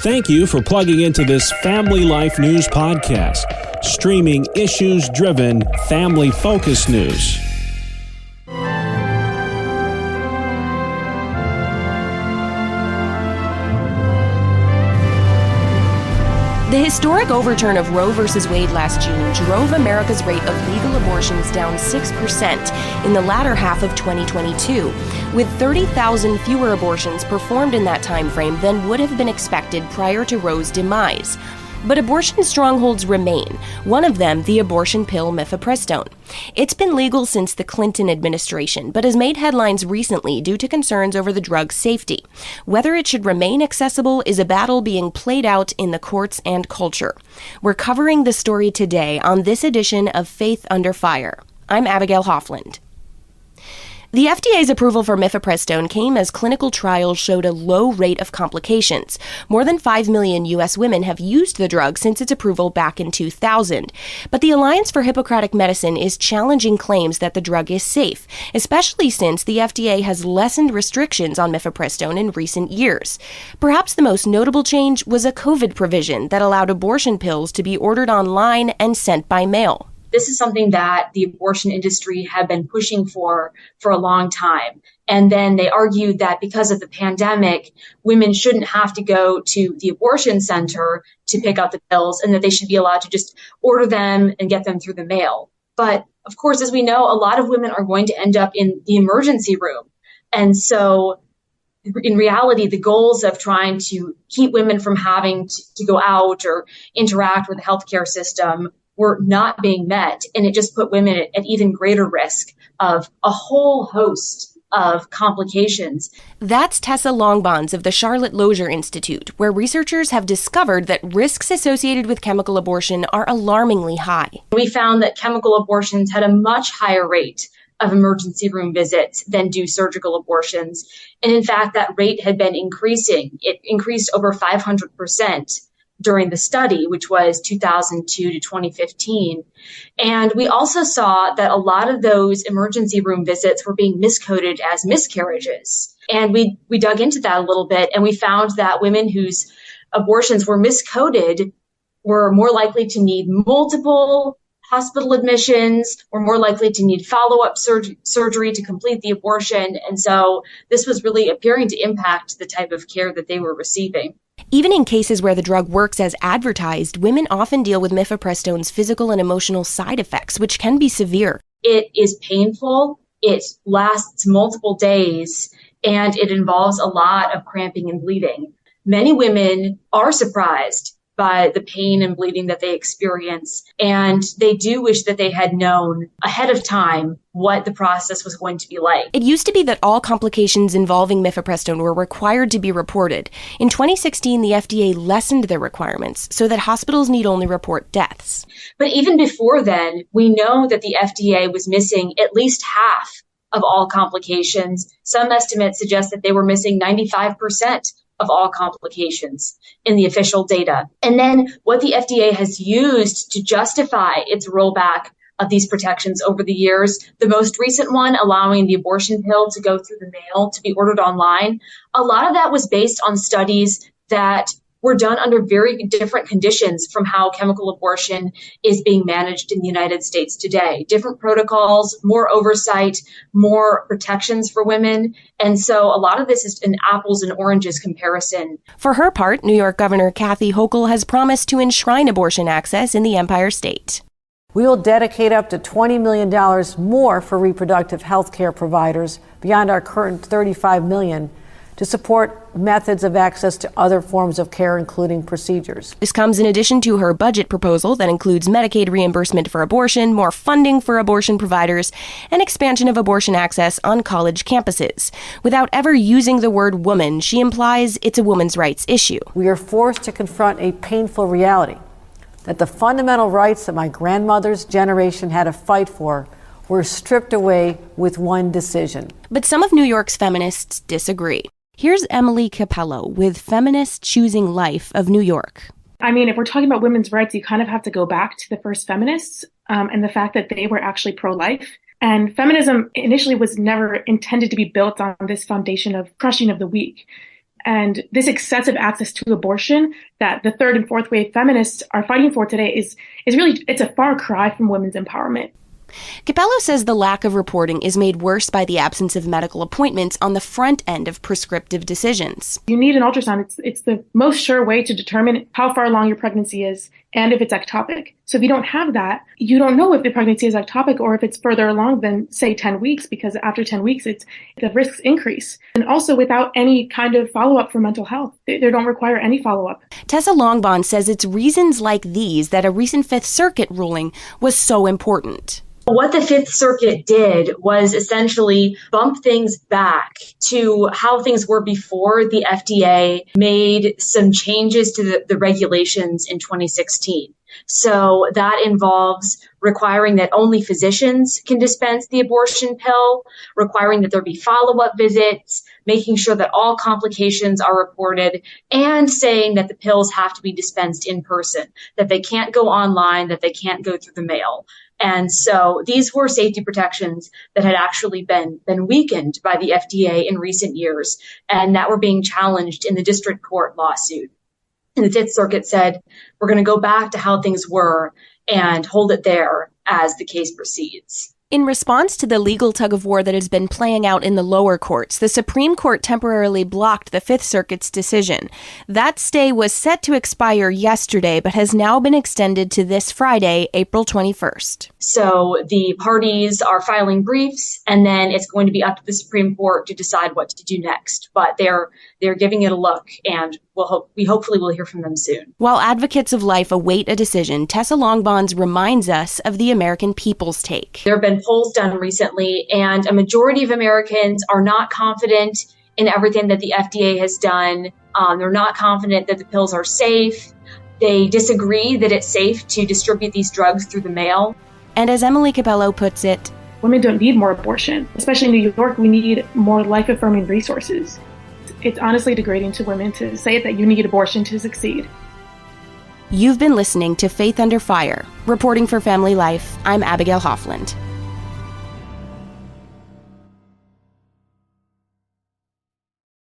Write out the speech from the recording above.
Thank you for plugging into this Family Life News podcast, streaming issues-driven, family-focused news. The historic overturn of Roe v. Wade last June drove America's rate of legal abortions down 6% in the latter half of 2022, with 30,000 fewer abortions performed in that time frame than would have been expected prior to Roe's demise. But abortion strongholds remain, one of them the abortion pill Mifepristone. It's been legal since the Clinton administration, but has made headlines recently due to concerns over the drug's safety. Whether it should remain accessible is a battle being played out in the courts and culture. We're covering the story today on this edition of Faith Under Fire. I'm Abigail Hoffland. The FDA's approval for Mifepristone came as clinical trials showed a low rate of complications. More than 5 million U.S. women have used the drug since its approval back in 2000. But the Alliance for Hippocratic Medicine is challenging claims that the drug is safe, especially since the FDA has lessened restrictions on Mifepristone in recent years. Perhaps the most notable change was a COVID provision that allowed abortion pills to be ordered online and sent by mail. This is something that the abortion industry had been pushing for a long time. And then they argued that because of the pandemic, women shouldn't have to go to the abortion center to pick out the pills and that they should be allowed to just order them and get them through the mail. But of course, as we know, a lot of women are going to end up in the emergency room. And so in reality, the goals of trying to keep women from having to go out or interact with the healthcare system were not being met. And it just put women at even greater risk of a whole host of complications. That's Tessa Longbonds of the Charlotte Lozier Institute, where researchers have discovered that risks associated with chemical abortion are alarmingly high. We found that chemical abortions had a much higher rate of emergency room visits than do surgical abortions. And in fact, that rate had been increasing. It increased over 500% during the study, which was 2002 to 2015. And we also saw that a lot of those emergency room visits were being miscoded as miscarriages. And we dug into that a little bit, and we found that women whose abortions were miscoded were more likely to need multiple hospital admissions, were more likely to need follow-up surgery to complete the abortion. And so this was really appearing to impact the type of care that they were receiving. Even in cases where the drug works as advertised, women often deal with Mifepristone's physical and emotional side effects, which can be severe. It is painful, it lasts multiple days, and it involves a lot of cramping and bleeding. Many women are surprised by the pain and bleeding that they experience, and they do wish that they had known ahead of time what the process was going to be like. It used to be that all complications involving Mifepristone were required to be reported. In 2016, the FDA lessened their requirements so that hospitals need only report deaths. But even before then, we know that the FDA was missing at least half of all complications. Some estimates suggest that they were missing 95% of all complications in the official data. And then what the FDA has used to justify its rollback of these protections over the years, the most recent one allowing the abortion pill to go through the mail to be ordered online, a lot of that was based on studies that were done under very different conditions from how chemical abortion is being managed in the United States today. Different protocols, more oversight, more protections for women. And so a lot of this is an apples and oranges comparison. For her part, New York Governor Kathy Hochul has promised to enshrine abortion access in the Empire State. We will dedicate up to $20 million more for reproductive health care providers beyond our current $35 million to support methods of access to other forms of care, including procedures. This comes in addition to her budget proposal that includes Medicaid reimbursement for abortion, more funding for abortion providers, and expansion of abortion access on college campuses. Without ever using the word woman, she implies it's a woman's rights issue. We are forced to confront a painful reality that the fundamental rights that my grandmother's generation had to fight for were stripped away with one decision. But some of New York's feminists disagree. Here's Emily Capello with Feminists Choosing Life of New York. I mean, if we're talking about women's rights, you kind of have to go back to the first feminists and the fact that they were actually pro-life. And feminism initially was never intended to be built on this foundation of crushing of the weak. And this excessive access to abortion that the third and fourth wave feminists are fighting for today is really, it's a far cry from women's empowerment. Capello says the lack of reporting is made worse by the absence of medical appointments on the front end of prescriptive decisions. You need an ultrasound. It's the most sure way to determine how far along your pregnancy is and if it's ectopic. So if you don't have that, you don't know if the pregnancy is ectopic or if it's further along than, say, 10 weeks, because after 10 weeks, the risks increase. And also without any kind of follow-up for mental health. They don't require any follow-up. Tessa Longbond says it's reasons like these that a recent Fifth Circuit ruling was so important. What the Fifth Circuit did was essentially bump things back to how things were before the FDA made some changes to the regulations in 2016. So that involves requiring that only physicians can dispense the abortion pill, requiring that there be follow-up visits, making sure that all complications are reported, and saying that the pills have to be dispensed in person, that they can't go online, that they can't go through the mail. And so these were safety protections that had actually been weakened by the FDA in recent years and that were being challenged in the district court lawsuit. And the Fifth Circuit said, we're going to go back to how things were and hold it there as the case proceeds. In response to the legal tug-of-war that has been playing out in the lower courts, the Supreme Court temporarily blocked the Fifth Circuit's decision. That stay was set to expire yesterday, but has now been extended to this Friday, April 21st. So the parties are filing briefs, and then it's going to be up to the Supreme Court to decide what to do next. But they're giving it a look, and we hopefully will hear from them soon. While advocates of life await a decision, Tessa Longbond reminds us of the American people's take. There have been polls done recently, and a majority of Americans are not confident in everything that the FDA has done. They're not confident that the pills are safe. They disagree that it's safe to distribute these drugs through the mail. And as Emily Capello puts it, women don't need more abortion. Especially in New York, we need more life-affirming resources. It's honestly degrading to women to say that you need abortion to succeed. You've been listening to Faith Under Fire. Reporting for Family Life, I'm Abigail Hoffland.